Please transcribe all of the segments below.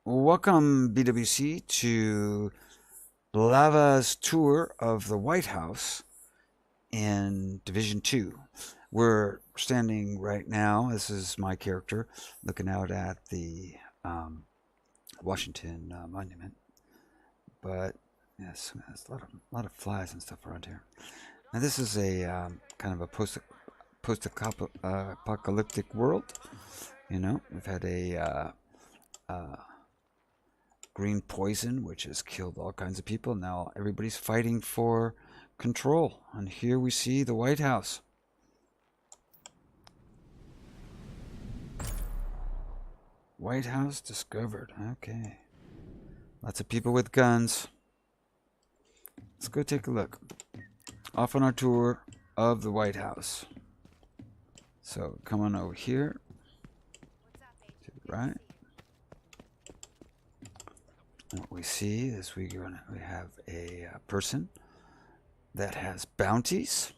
Welcome, BWC, to Lava's tour of the White House in Division 2. We're standing right now, this is my character, looking out at the Washington Monument. But yes, there's a lot of flies and stuff around here. Now, this is a kind of a post-apocalyptic world. You know, we've had a green poison, which has killed all kinds of people. Now everybody's fighting for control. And here we see the White House. White House discovered. Okay. Lots of people with guns. Let's go take a look. Off on our tour of the White House. So come on over here. To the right. What we see is we have a person that has bounties.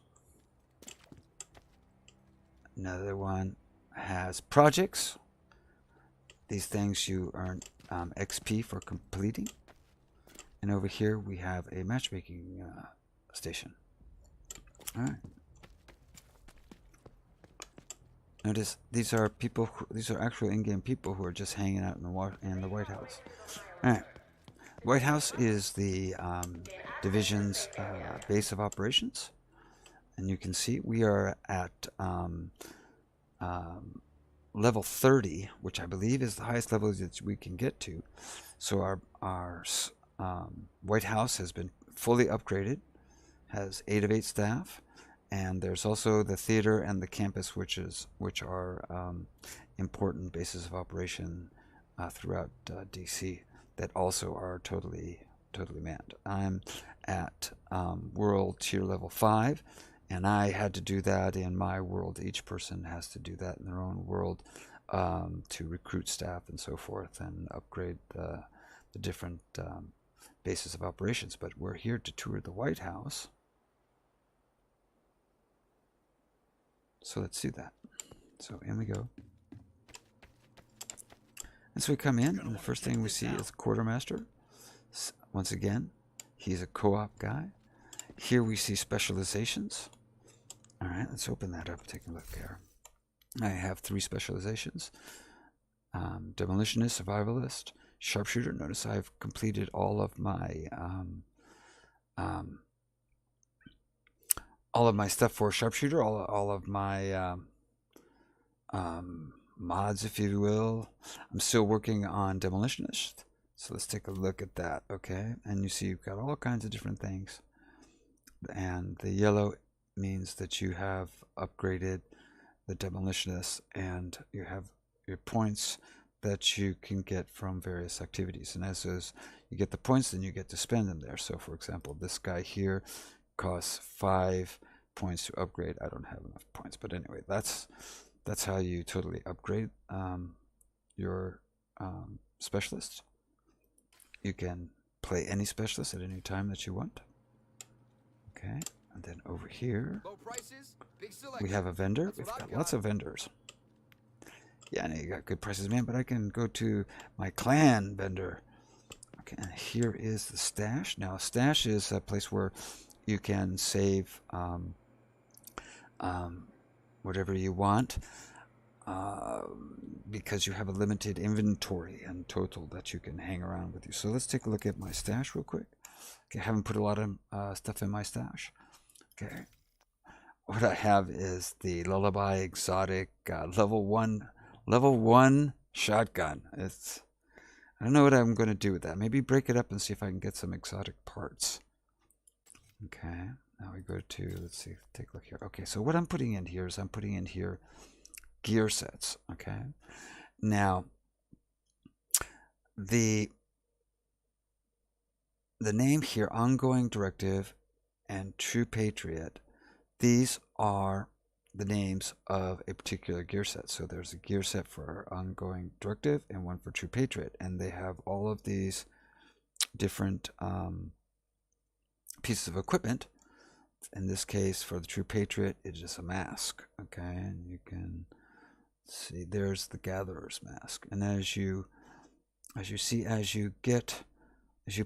Another one has projects. These things you earn XP for completing. And over here we have a matchmaking station. All right. Notice these are people. These are actual in-game people who are just hanging out in the White House. All right. White House is the division's base of operations, and you can see we are at level 30, which I believe is the highest level that we can get to. So our White House has been fully upgraded, has 8 of 8 staff, and there's also the theater and the campus, which are important bases of operation throughout DC. That also are totally manned. I'm at world tier level 5, and I had to do that in my world. Each person has to do that in their own world to recruit staff and so forth and upgrade the different bases of operations. But we're here to tour the White House. So let's do that. So in we go. And so we come in, and the first thing we see is the quartermaster. Once again, he's a co-op guy. Here we see specializations. All right, let's open that up and take a look there. I have 3 specializations. Demolitionist, survivalist, sharpshooter. Notice I've completed all of my stuff for sharpshooter, all of my mods, if you will. I'm still working on demolitionist, so let's take a look at that. Okay, and you see you've got all kinds of different things, and the yellow means that you have upgraded the demolitionist, and you have your points that you can get from various activities. And as those you get the points, then you get to spend them there. So for example, this guy here costs 5 points to upgrade. I don't have enough points, but anyway, that's how you totally upgrade your specialist. You can play any specialist at any time that you want. Okay, and then over here we have a vendor. We've got lots of vendors. Yeah, and you got good prices, man, but I can go to my clan vendor. Okay, and here is the stash. Now, stash is a place where you can save whatever you want because you have a limited inventory and total that you can hang around with you. So let's take a look at my stash real quick. Okay, I haven't put a lot of stuff in my stash. Okay, what I have is the Lullaby Exotic level 1 shotgun. I don't know what I'm going to do with that. Maybe break it up and see if I can get some exotic parts. Okay, now we go to, let's see, take a look here. Okay, so what I'm putting in here is I'm putting in here gear sets. Okay, now the name here, Ongoing Directive and True Patriot, these are the names of a particular gear set. So there's a gear set for Ongoing Directive and one for True Patriot, and they have all of these different pieces of equipment. In this case, for the True Patriot, it is a mask. Okay, and you can see there's the Gatherer's mask, and as you as you see, as you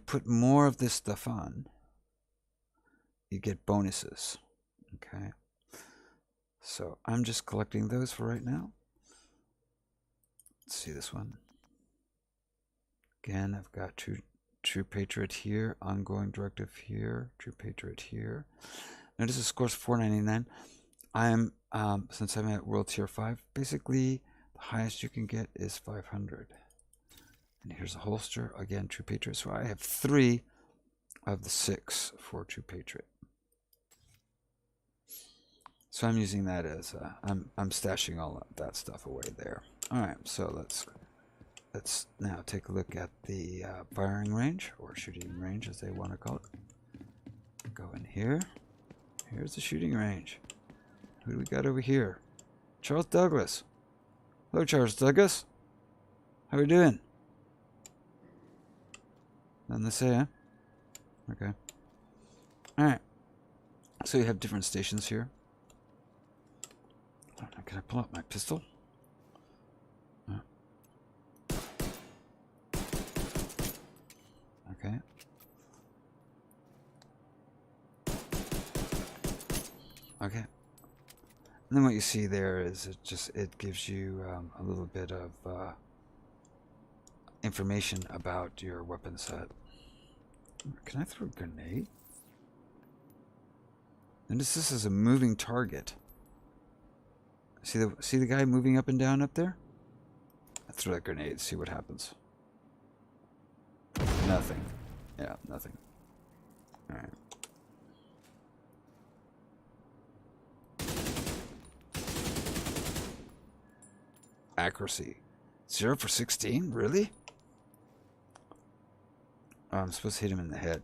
put more of this stuff on, you get bonuses. Okay. So I'm just collecting those for right now. Let's see this one. Again, I've got True Patriot here, Ongoing Directive here, True Patriot here. Notice the score's 499. I'm since I'm at World Tier 5, basically the highest you can get is 500. And here's a holster, again, True Patriot. So I have 3 of the 6 for True Patriot. So I'm using that as I'm stashing all of that stuff away there. All right, so let's now take a look at the firing range, or shooting range as they want to call it. Go in here. Here's the shooting range. Who do we got over here? Charles Douglas. Hello, Charles Douglas. How are we doing? Nothing to say, huh? Okay. Alright. So you have different stations here. I don't know, can I pull out my pistol? Okay. Okay. And then what you see there is it gives you a little bit of information about your weapon set. Can I throw a grenade? Notice this is a moving target. See the guy moving up and down up there? I throw that grenade, see what happens. Nothing. Yeah, nothing. Alright. Accuracy. 0 for 16? Really? Oh, I'm supposed to hit him in the head.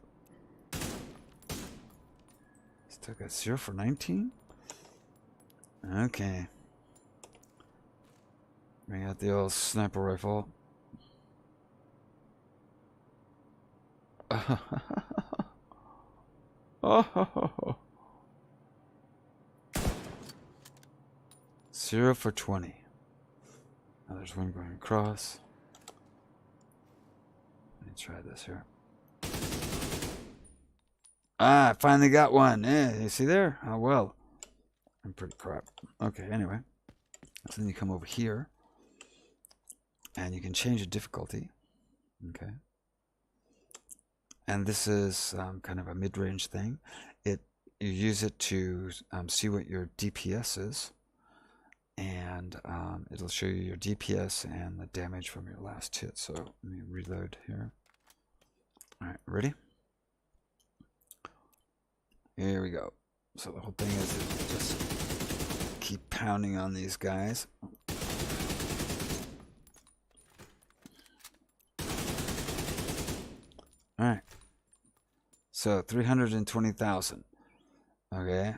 Still got 0 for 19? Okay. Bring out the old sniper rifle. Oh. 0 for 20. Now there's one going across. Let me try this here. Ah, I finally got one. Yeah, you see there? Oh, well. I'm pretty crap. Okay, anyway. So then you come over here. And you can change the difficulty. Okay. And this is kind of a mid-range thing. You use it to see what your DPS is. And it'll show you your DPS and the damage from your last hit. So let me reload here. Alright, ready? Here we go. So the whole thing is just keep pounding on these guys. Alright. So 320,000. Okay.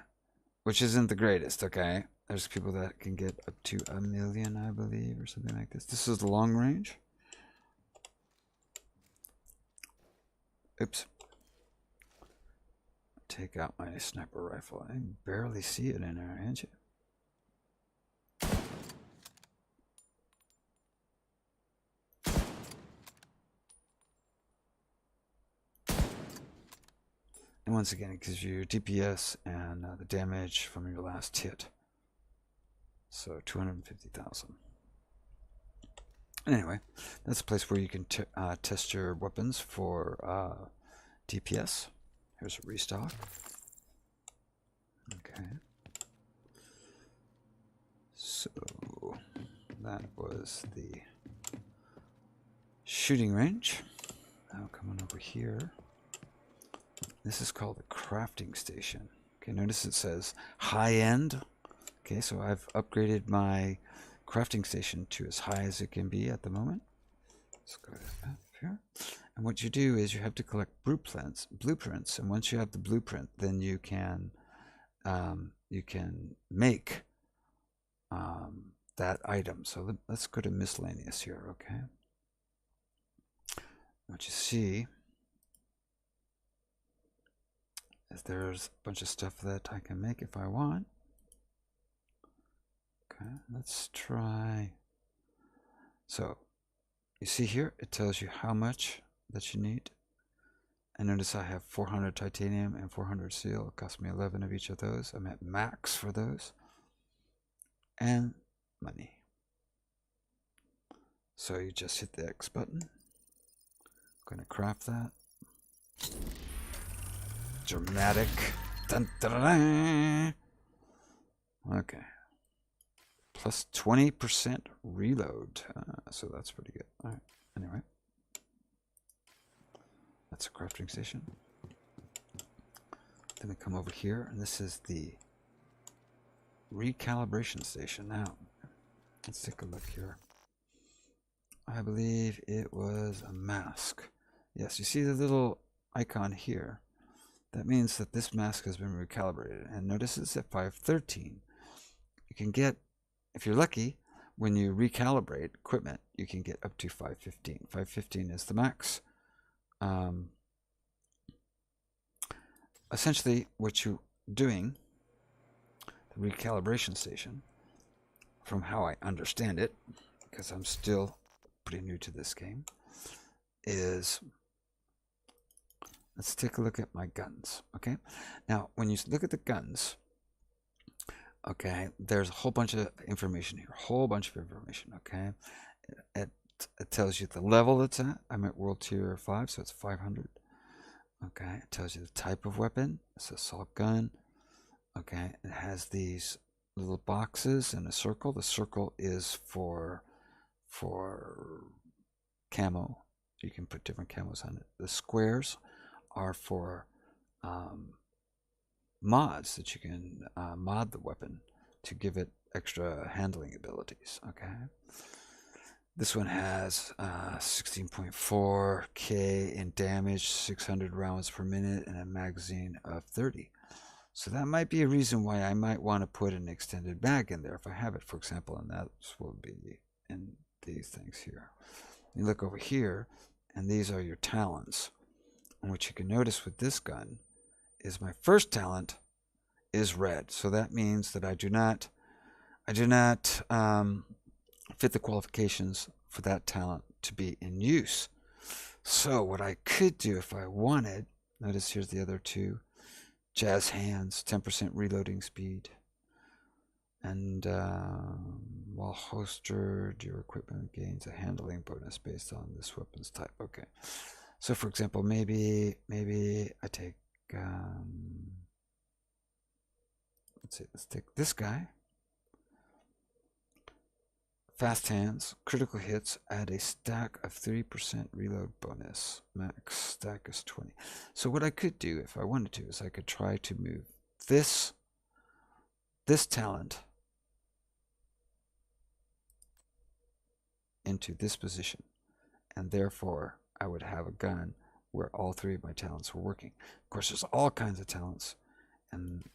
Which isn't the greatest, okay? There's people that can get up to 1 million, I believe, or something like this. This is the long range. Oops. Take out my sniper rifle. I can barely see it in there, can't you? And once again, it gives you your DPS and the damage from your last hit. So 250,000. Anyway, that's a place where you can test your weapons for DPS. Here's a restock. Okay. So that was the shooting range. Now coming over here. This is called the crafting station. Okay, notice it says high end. Okay, so I've upgraded my crafting station to as high as it can be at the moment. Let's go up here. And what you do is you have to collect blueprints, and once you have the blueprint, then you can make that item. So let's go to miscellaneous here, okay? What you see is there's a bunch of stuff that I can make if I want. Okay, let's try. So you see here, it tells you how much that you need. And notice I have 400 titanium and 400 steel. It cost me 11 of each of those. I'm at max for those. And money. So you just hit the X button. I'm going to craft that. Dramatic. Dun, dun, dun, dun. Okay. Plus 20% reload. So that's pretty good. All right. Anyway. That's a crafting station. Then we come over here, and this is the Recalibration Station. Now, let's take a look here. I believe it was a mask. Yes, you see the little icon here. That means that this mask has been recalibrated. And notice it's at 513. You can get, if you're lucky, when you recalibrate equipment, you can get up to 515. 515 is the max. Essentially, what you're doing, the recalibration station, from how I understand it, because I'm still pretty new to this game, is, let's take a look at my guns. Okay, now when you look at the guns, okay, there's a whole bunch of information here, okay. It tells you the level it's at. I'm at world tier 5, so it's 500. Okay, it tells you the type of weapon. It's an assault gun. Okay, it has these little boxes and a circle. The circle is for camo. You can put different camos on it. The squares are for mods that you can mod the weapon to give it extra handling abilities. Okay. This one has 16.4k in damage, 600 rounds per minute, and a magazine of 30. So that might be a reason why I might want to put an extended mag in there if I have it, for example, and that will be in these things here. You look over here, and these are your talents. And what you can notice with this gun is my first talent is red. So that means that I do not fit the qualifications for that talent to be in use. So what I could do if I wanted, notice here's the other two, jazz hands, 10% reloading speed, and while holstered, your equipment gains a handling bonus based on this weapon's type. Okay, so for example, maybe I take let's take this guy. Fast hands, critical hits, add a stack of 3% reload bonus. Max stack is 20. So what I could do if I wanted to is I could try to move this talent into this position. And therefore, I would have a gun where all three of my talents were working. Of course, there's all kinds of talents. And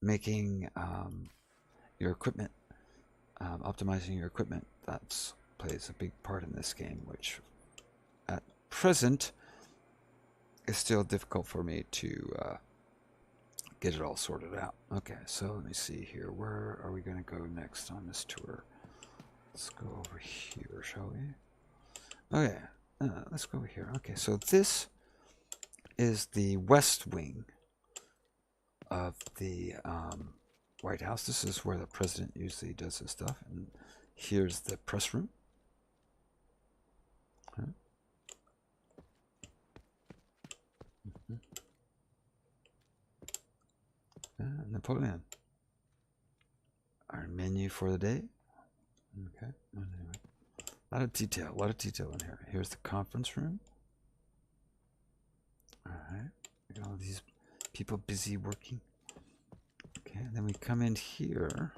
making your equipment, optimizing your equipment, that plays a big part in this game, which at present is still difficult for me to get it all sorted out. Okay, so let me see here. Where are we going to go next on this tour? Let's go over here, shall we? Okay, let's go over here. Okay, so this is the west wing of the White House. This is where the president usually does his stuff. And here's the press room. Okay. Napoleon. Our menu for the day. Okay. Anyway, a lot of detail in here. Here's the conference room. All right. We got all these people busy working. Okay, and then we come in here.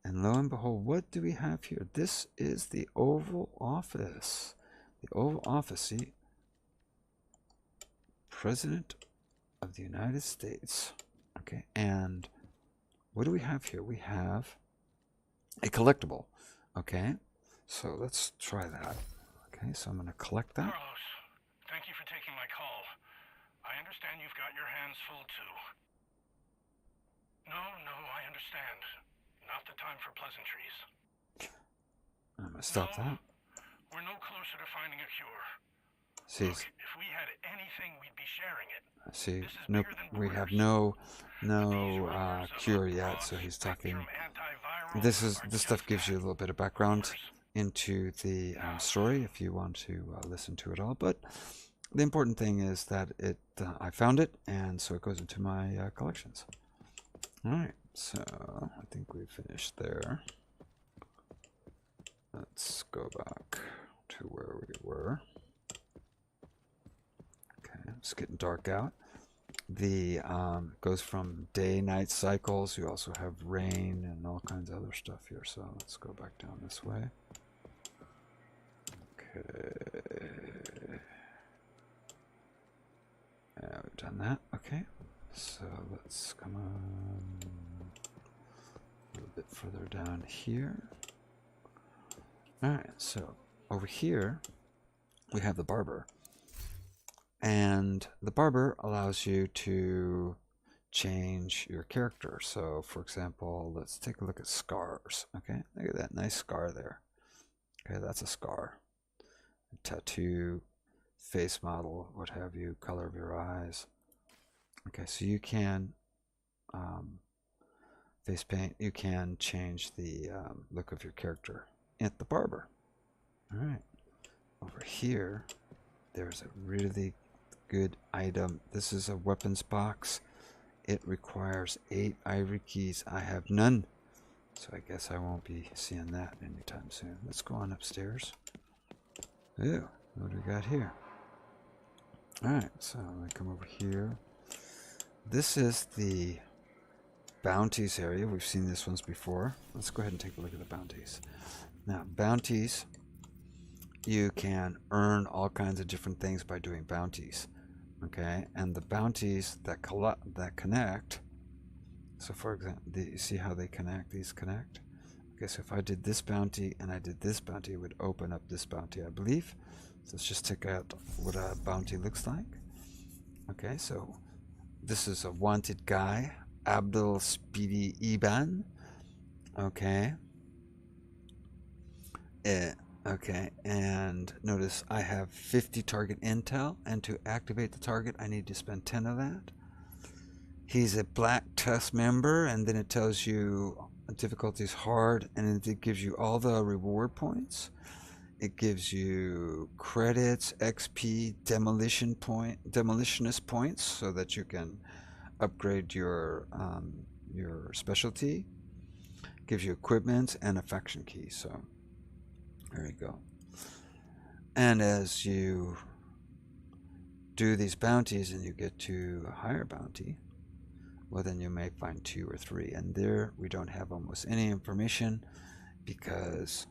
And lo and behold, what do we have here? This is the Oval Office. The Oval Office, see? President of the United States. Okay, and what do we have here? We have a collectible. Okay, so let's try that. Okay, so I'm going to collect that. Carlos, thank you for taking my call. I understand you've got your hands full too. No, I understand. Not the time time for pleasantries. I'm gonna stop that. We're no closer to finding a cure. See, Look, if we had anything, we'd be sharing it. see, This is nope, bigger than we have borders. no cure yet. So he's talking. This stuff gives you a little bit of background into the story if you want to listen to it all. But the important thing is that I found it, and so it goes into my collections. All right, so I think we finished there. Let's go back to where we were. Okay, it's getting dark out. The goes from day-night cycles. You also have rain and all kinds of other stuff here. So let's go back down this way. Okay. Yeah, we've done that. Okay. So let's come on a little bit further down here. Alright, so over here we have the Barber. And the Barber allows you to change your character. So for example, let's take a look at scars. Okay, look at that nice scar there. Okay, that's a scar. A tattoo, face model, what have you, color of your eyes. Okay, so you can face paint, you can change the look of your character at the Barber. All right, over here there's a really good item. This is a weapons box. It requires 8 ivory keys. I have none, so I guess I won't be seeing that anytime soon. Let's go on upstairs. Ew, what do we got here? Alright, so I come over here. This is the bounties area. We've seen this once before. Let's go ahead and take a look at the bounties. Now, bounties, you can earn all kinds of different things by doing bounties. Okay, and the bounties that connect. So for example, you see how they connect? These connect. Okay, so if I did this bounty and I did this bounty, it would open up this bounty, I believe. So let's just check out what a bounty looks like. Okay, so this is a wanted guy, Abdul Speedy Iban. Okay. Okay, and notice I have 50 target intel, and to activate the target, I need to spend 10 of that. He's a Black Tusk member, and then it tells you difficulty is hard, and it gives you all the reward points. It gives you credits, XP, demolitionist points, so that you can upgrade your specialty. It gives you equipment and a faction key. So there you go. And as you do these bounties and you get to a higher bounty, well, then you may find 2 or 3. And there we don't have almost any information because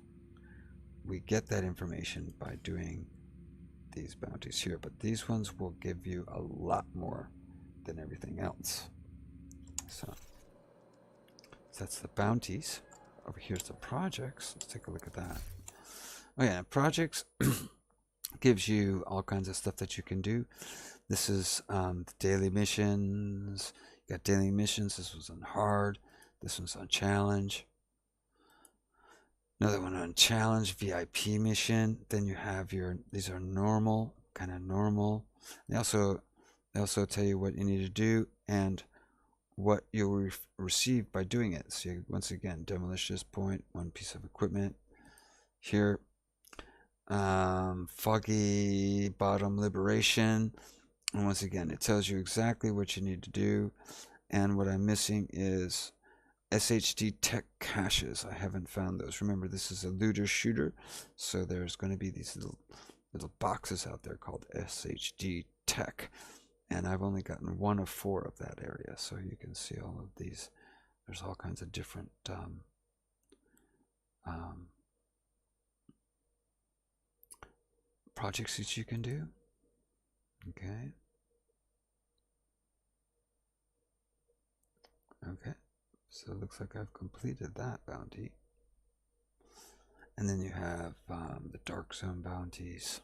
we get that information by doing these bounties here. But these ones will give you a lot more than everything else. So that's the bounties. Over here's the projects. Let's take a look at that. Oh yeah, projects gives you all kinds of stuff that you can do. This is the daily missions. You got daily missions. This was on hard. This one's on challenge. Another one on challenge, VIP mission. Then you have these are normal, kind of normal. They also tell you what you need to do and what you'll receive by doing it. So once again, demolitionist point, 1 piece of equipment. Here, foggy bottom liberation, and once again it tells you exactly what you need to do. And what I'm missing is SHD tech caches. I haven't found those. Remember, this is a looter shooter, so there's going to be these little boxes out there called SHD tech, and I've only gotten 1 of 4 of that area. So you can see all of these. There's all kinds of different projects that you can do. Okay. So it looks like I've completed that bounty. And then you have the dark zone bounties.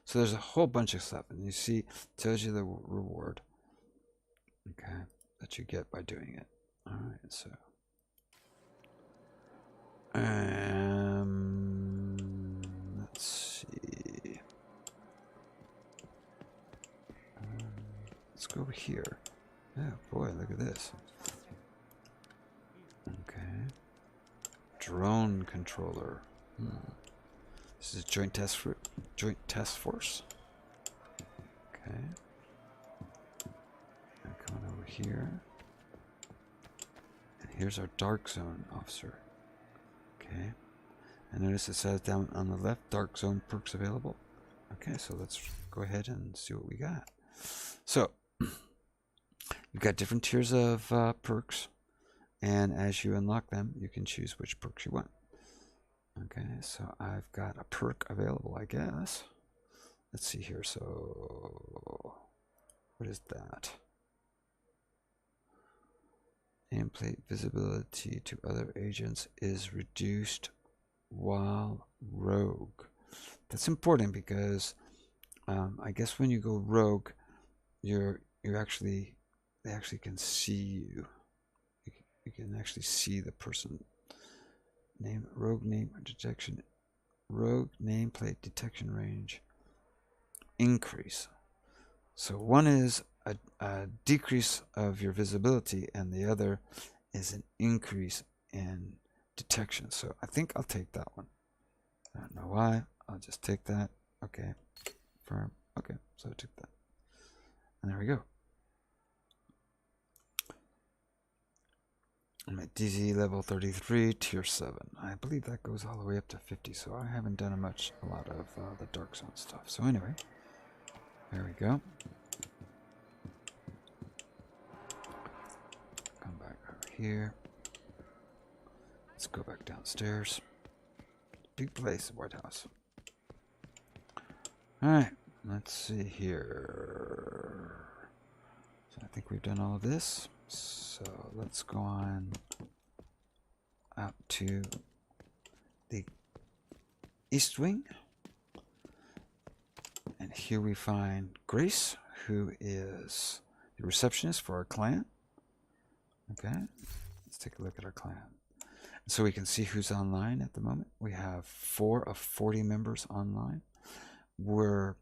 So there's a whole bunch of stuff, and you see it tells you the reward, okay, that you get by doing it. All right, so Let's see. Let's go over here. Oh boy, look at this. Okay. Drone controller. This is joint task force. Okay. Now coming over here. And here's our dark zone officer. Okay. And notice it says down on the left, dark zone perks available. Okay, so let's go ahead and see what we got. So you've got different tiers of perks, and as you unlock them, you can choose which perks you want. Okay, so I've got a perk available, I guess. Let's see here. So what is that? Nameplate visibility to other agents is reduced while rogue. That's important because I guess when you go rogue, they actually can see you. You can actually see the person. Rogue nameplate detection range increase. So one is a decrease of your visibility, and the other is an increase in detection. So I think I'll take that one. I don't know why. I'll just take that. Okay. Firm. Okay. So I took that. And there we go. I'm at DZ level 33, tier 7. I believe that goes all the way up to 50, so I haven't done a lot of the dark zone stuff. So anyway, there we go. Come back over here. Let's go back downstairs. Big place, White House. Alright, let's see here. So I think we've done all of this. So let's go on out to the East Wing. And here we find Grace, who is the receptionist for our client. Okay, let's take a look at our client. So we can see who's online at the moment. We have 4 of 40 members online. What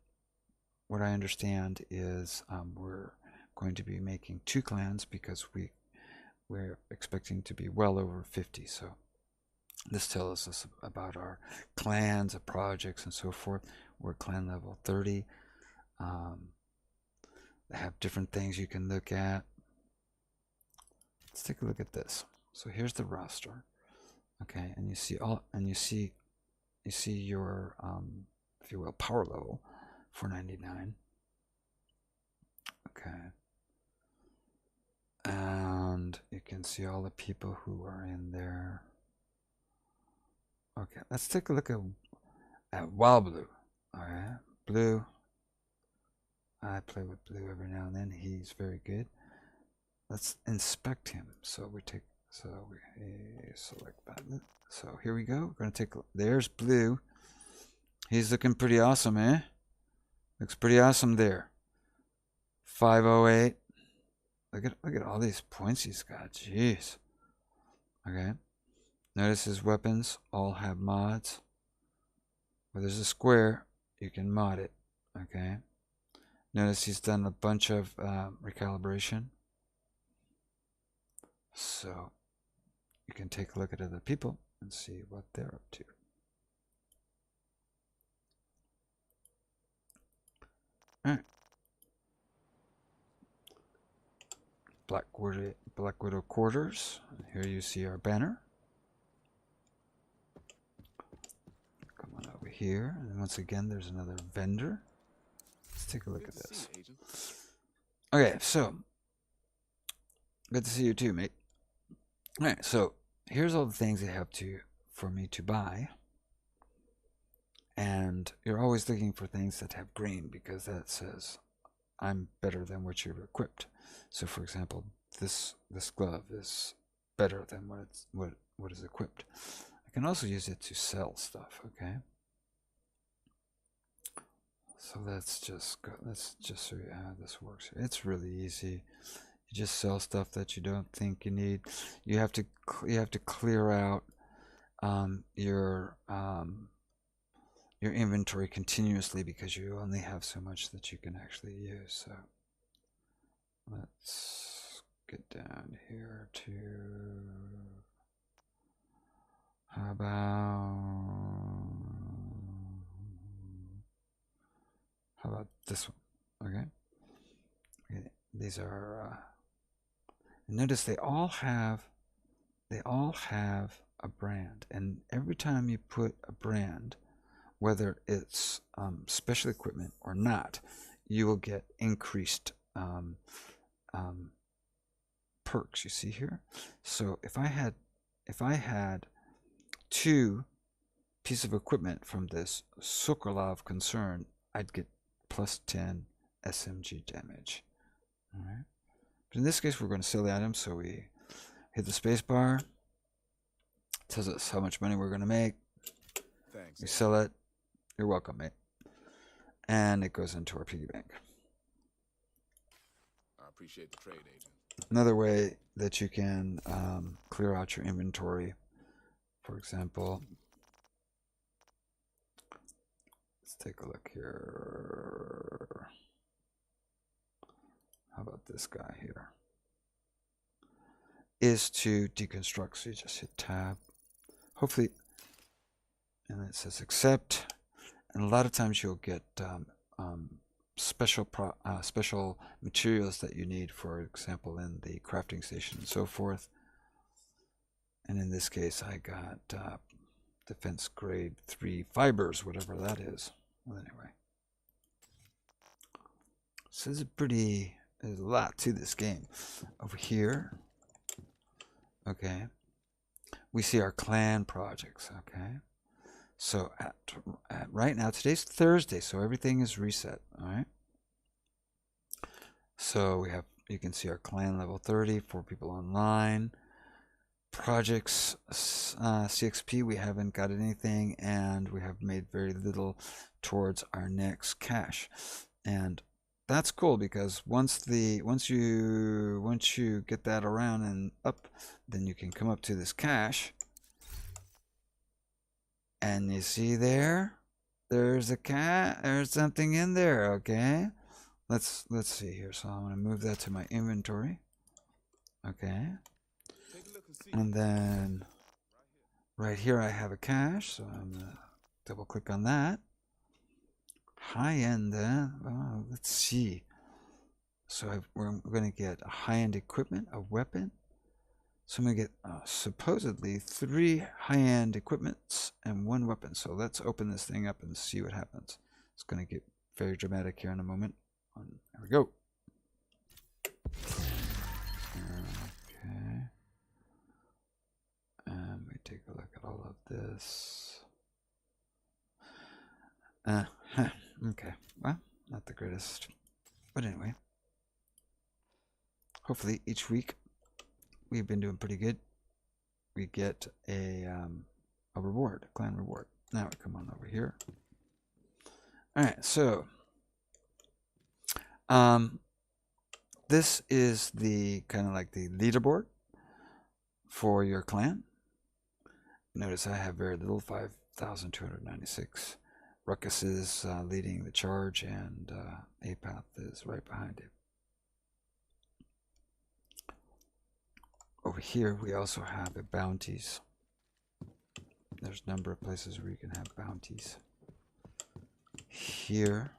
I understand is we're going to be making 2 clans because we're expecting to be well over 50. So this tells us about our clans, of projects, and so forth. We're clan level 30. They have different things you can look at. Let's take a look at this. So here's the roster. Okay, and you see your if you will, power level, 499. Okay. And you can see all the people who are in there. Okay, let's take a look at Wild Blue. Alright, Blue. I play with Blue every now and then. He's very good. Let's inspect him. So we select that. So here we go. We're gonna take. There's Blue. He's looking pretty awesome, eh? Looks pretty awesome there. 508. Look at all these points he's got. Jeez. Okay. Notice his weapons all have mods. Where there's a square, you can mod it. Okay. Notice he's done a bunch of recalibration. So you can take a look at other people and see what they're up to. All right. Black Widow quarters. Here you see our banner. Come on over here, and once again, there's another vendor. Let's take a look at this. Okay, so good to see you too, mate. All right, so here's all the things they have for me to buy, and you're always looking for things that have green because that says I'm better than what you've equipped. So, for example, this glove is better than what is equipped. I can also use it to sell stuff. Okay. So let's just show you how this works. It's really easy. You just sell stuff that you don't think you need. You have to clear out your inventory continuously because you only have so much that you can actually use. So let's get down here to how about this one? Okay. These are notice they all have a brand, and every time you put a brand, whether it's special equipment or not, you will get increased perks. You see here. So if I had 2 pieces of equipment from this Sokolov concern, I'd get plus 10 SMG damage. All right. But in this case, we're going to sell the item, so we hit the space bar. Tells us how much money we're going to make. Thanks. We sell it. You're welcome, mate. And it goes into our piggy bank. I appreciate the trade, agent. Another way that you can clear out your inventory, for example, let's take a look here. How about this guy here? Is to deconstruct. So you just hit tab. Hopefully, and it says accept. And a lot of times you'll get special materials that you need, for example, in the crafting station and so forth. And in this case, I got defense grade 3 fibers, whatever that is. Well, anyway, so this is there's a lot to this game. Over here, okay, we see our clan projects. Okay, so at right now, today's Thursday, so everything is reset. All right. So you can see our clan level 30, 4 people online. Projects CXP, we haven't got anything, and we have made very little towards our next cache. And that's cool because once you get that around and up, then you can come up to this cache, and you see there's something in there. Okay, let's see here. So I'm going to move that to my inventory. Okay. And then right here I have a cache, so I'm going to double click on that. High-end, let's see. So we're going to get a high-end equipment, a weapon. So I'm going to get supposedly 3 high-end equipments and 1 weapon. So let's open this thing up and see what happens. It's going to get very dramatic here in a moment. There we go. Okay. And we take a look at all of this. Okay. Well, not the greatest. But anyway. Hopefully each week we've been doing pretty good. We get a reward, a clan reward. Now we come on over here. Alright, so this is the kind of like the leaderboard for your clan. Notice I have very little, 5,296. Ruckus is leading the charge, and Apath is right behind him. Over here, we also have bounties. There's a number of places where you can have bounties. Here,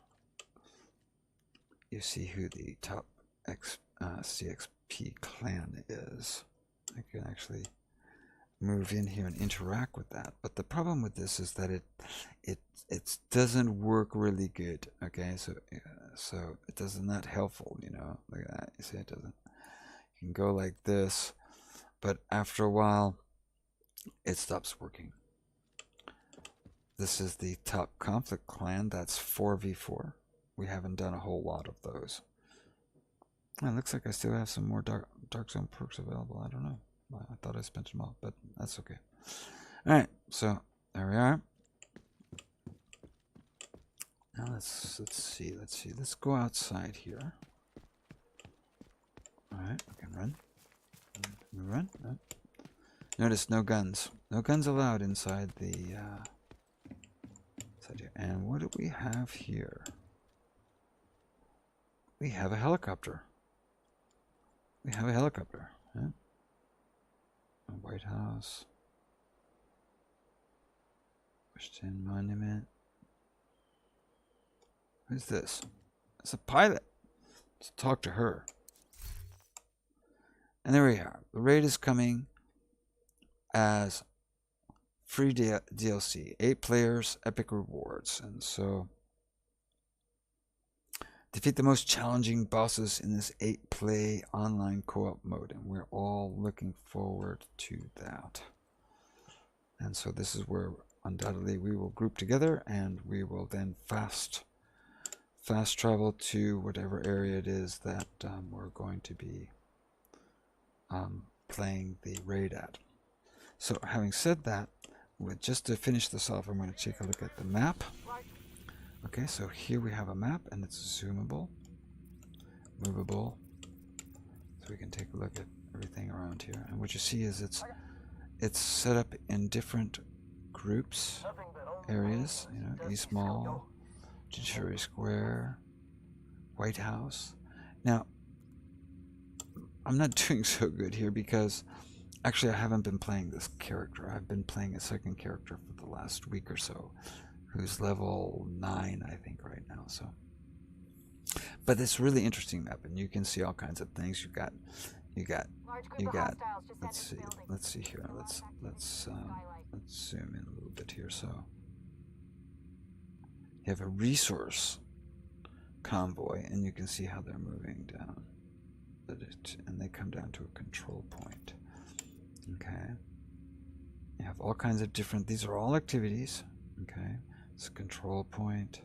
you see who the top CXP clan is. I can actually move in here and interact with that. But the problem with this is that it doesn't work really good. Okay, so it does not helpful. You know, look at that. You see, it doesn't. You can go like this, but after a while, it stops working. This is the top conflict clan. That's 4v4. We haven't done a whole lot of those. It looks like I still have some more dark zone perks available. I don't know. I thought I spent them all, but that's okay. All right, so there we are. Now let's see. Let's go outside here. All right, I can run. Can we run? No. Notice no guns. No guns allowed inside the inside here. And what do we have here? We have a helicopter. We have a helicopter. Huh? A White House. Washington Monument. Who's this? It's a pilot. Let's talk to her. And there we are. The raid is coming as free DLC. 8 players, epic rewards. And so, defeat the most challenging bosses in this 8-play online co-op mode. And we're all looking forward to that. And so this is where undoubtedly we will group together and we will then fast travel to whatever area it is that we're going to be playing the raid at. So having said that, just to finish this off, I'm going to take a look at the map. Okay, so here we have a map and it's zoomable, movable, so we can take a look at everything around here. And what you see is it's set up in different groups, areas, you know, East Mall, Judiciary Square, White House. Now, I'm not doing so good here because actually I haven't been playing this character. I've been playing a second character for the last week or so, who's level 9, I think, right now. So, but it's really interesting map, and you can see all kinds of things. You got. Let's see here. Let's zoom in a little bit here. So, you have a resource convoy, and you can see how they're moving down, and they come down to a control point. Okay. You have all kinds of different. These are all activities. Okay. It's a control point.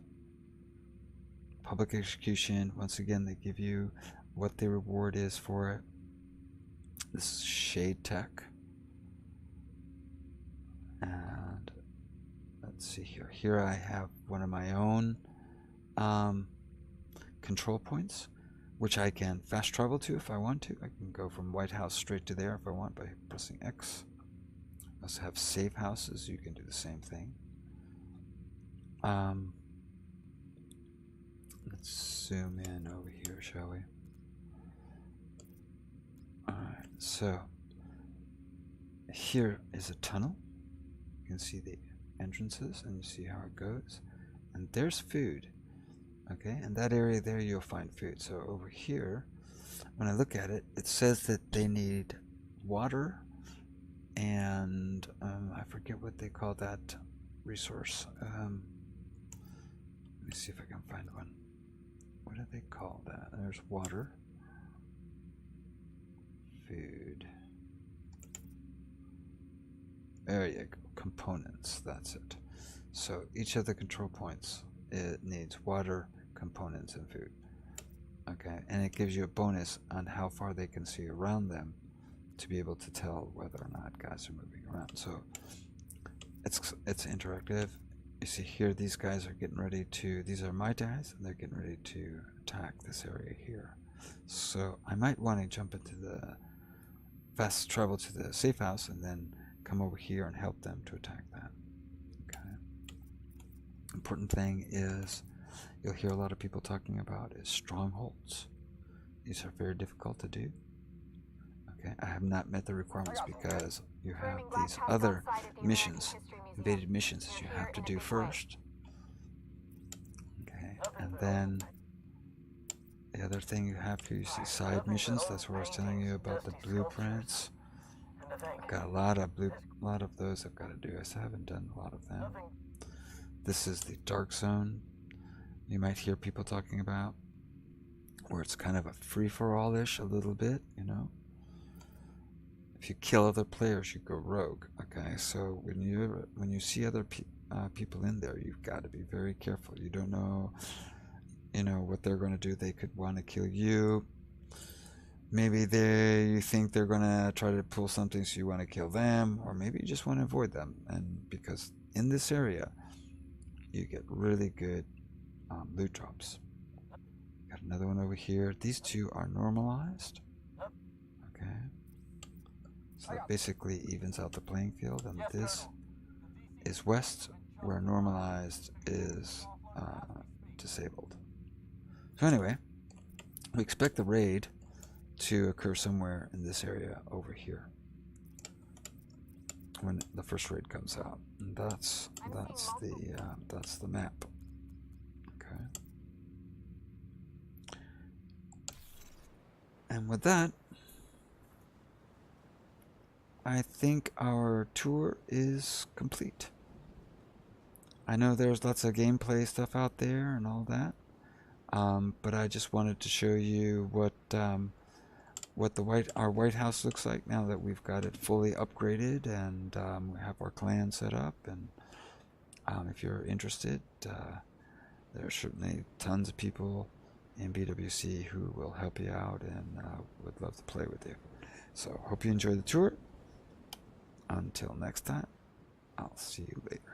Public execution. Once again, they give you what the reward is for it. This is shade tech. And let's see here. Here I have one of my own control points, which I can fast travel to if I want to. I can go from White House straight to there if I want by pressing X. I also have safe houses. You can do the same thing. Let's zoom in over here, shall we? Alright, so here is a tunnel. You can see the entrances and you see how it goes. And there's food. Okay, and that area there you'll find food. So over here, when I look at it, it says that they need water and I forget what they call that resource. Let me see if I can find one. What do they call that? There's water, food. There you go. Components. That's it. So each of the control points, it needs water, components, and food. Okay, and it gives you a bonus on how far they can see around them to be able to tell whether or not guys are moving around. So it's interactive. You see here, these guys are getting ready to, these are my guys, and they're getting ready to attack this area here. So I might want to jump into the fast travel to the safe house and then come over here and help them to attack that. Okay. Important thing is, you'll hear a lot of people talking about is strongholds. These are very difficult to do. Okay, I have not met the requirements because you have these other missions, invaded missions that you have to do first. Okay, and then the other thing you have here, you see side missions. That's where I was telling you about the blueprints. I've got a lot of those I've got to do. I still haven't done a lot of them. This is the dark zone. You might hear people talking about where it's kind of a free-for-all-ish a little bit, you know. If you kill other players, you go rogue. Okay, so when you see other people in there, you've got to be very careful. You don't know, you know, what they're going to do. They could want to kill you. Maybe you think they're going to try to pull something, so you want to kill them, or maybe you just want to avoid them. And because in this area, you get really good loot drops. Got another one over here. These two are normalized. Okay. So that basically evens out the playing field, and this is west, where normalized is disabled. So anyway, we expect the raid to occur somewhere in this area over here when the first raid comes out. And that's the map. Okay. And with that, I think our tour is complete. I know there's lots of gameplay stuff out there and all that, but I just wanted to show you what our White House looks like now that we've got it fully upgraded, and we have our clan set up. And if you're interested, there are certainly tons of people in BWC who will help you out and would love to play with you. So hope you enjoy the tour. Until next time, I'll see you later.